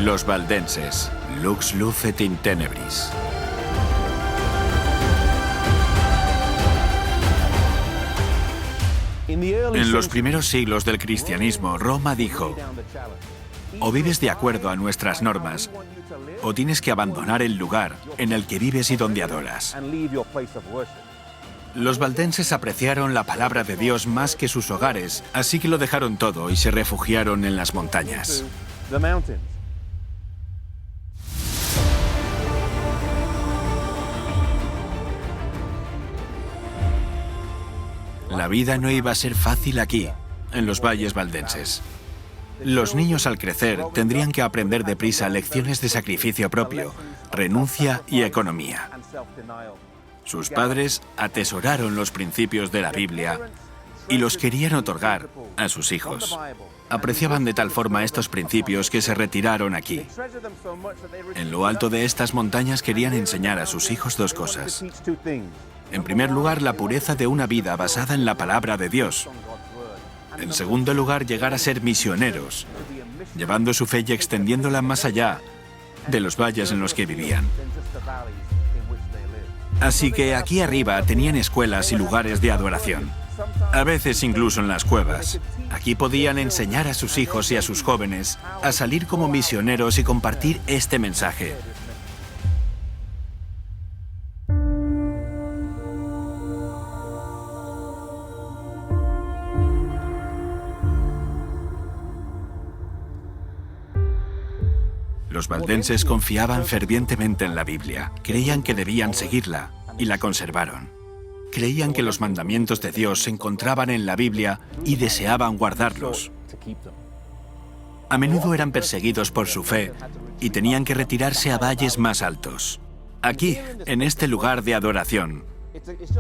Los valdenses, lux lucet in tenebris. En los primeros siglos del cristianismo, Roma dijo: o vives de acuerdo a nuestras normas, o tienes que abandonar el lugar en el que vives y donde adoras. Los valdenses apreciaron la palabra de Dios más que sus hogares, así que lo dejaron todo y se refugiaron en las montañas. La vida no iba a ser fácil aquí, en los valles valdenses. Los niños al crecer tendrían que aprender deprisa lecciones de sacrificio propio, renuncia y economía. Sus padres atesoraron los principios de la Biblia y los querían otorgar a sus hijos. Apreciaban de tal forma estos principios que se retiraron aquí. En lo alto de estas montañas querían enseñar a sus hijos dos cosas. En primer lugar, la pureza de una vida basada en la palabra de Dios. En segundo lugar, llegar a ser misioneros, llevando su fe y extendiéndola más allá de los valles en los que vivían. Así que aquí arriba tenían escuelas y lugares de adoración. A veces incluso en las cuevas. Aquí podían enseñar a sus hijos y a sus jóvenes a salir como misioneros y compartir este mensaje. Los valdenses confiaban fervientemente en la Biblia, creían que debían seguirla y la conservaron. Creían que los mandamientos de Dios se encontraban en la Biblia y deseaban guardarlos. A menudo eran perseguidos por su fe y tenían que retirarse a valles más altos. Aquí, en este lugar de adoración,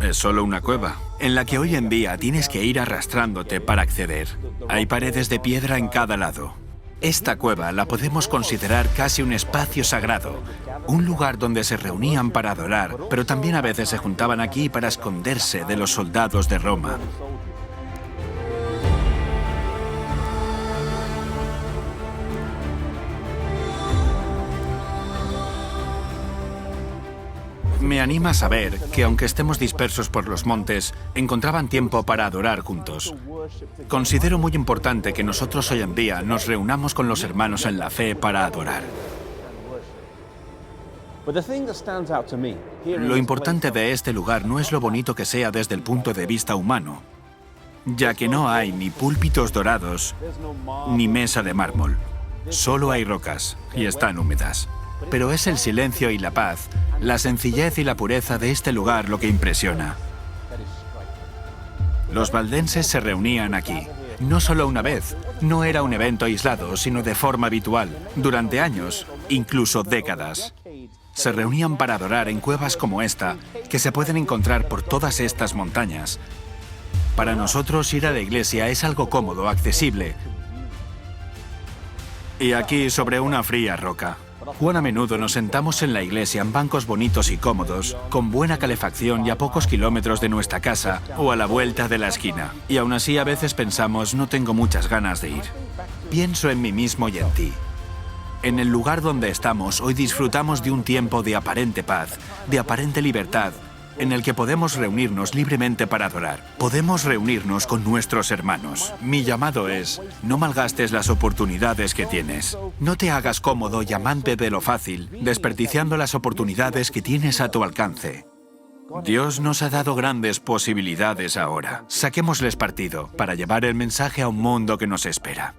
es solo una cueva, en la que hoy en día tienes que ir arrastrándote para acceder. Hay paredes de piedra en cada lado. Esta cueva la podemos considerar casi un espacio sagrado, un lugar donde se reunían para adorar, pero también a veces se juntaban aquí para esconderse de los soldados de Roma. Me anima a saber que, aunque estemos dispersos por los montes, encontraban tiempo para adorar juntos. Considero muy importante que nosotros hoy en día nos reunamos con los hermanos en la fe para adorar. Lo importante de este lugar no es lo bonito que sea desde el punto de vista humano, ya que no hay ni púlpitos dorados ni mesa de mármol. Solo hay rocas y están húmedas. Pero es el silencio y la paz, la sencillez y la pureza de este lugar lo que impresiona. Los valdenses se reunían aquí, no solo una vez. No era un evento aislado, sino de forma habitual, durante años, incluso décadas. Se reunían para adorar en cuevas como esta, que se pueden encontrar por todas estas montañas. Para nosotros ir a la iglesia es algo cómodo, accesible. Y aquí sobre una fría roca. Cuán a menudo nos sentamos en la iglesia en bancos bonitos y cómodos, con buena calefacción y a pocos kilómetros de nuestra casa o a la vuelta de la esquina. Y aún así a veces pensamos, no tengo muchas ganas de ir. Pienso en mí mismo y en ti. En el lugar donde estamos, hoy disfrutamos de un tiempo de aparente paz, de aparente libertad, en el que podemos reunirnos libremente para adorar. Podemos reunirnos con nuestros hermanos. Mi llamado es, no malgastes las oportunidades que tienes. No te hagas cómodo y amante de lo fácil, desperdiciando las oportunidades que tienes a tu alcance. Dios nos ha dado grandes posibilidades ahora. Saquémosles partido para llevar el mensaje a un mundo que nos espera.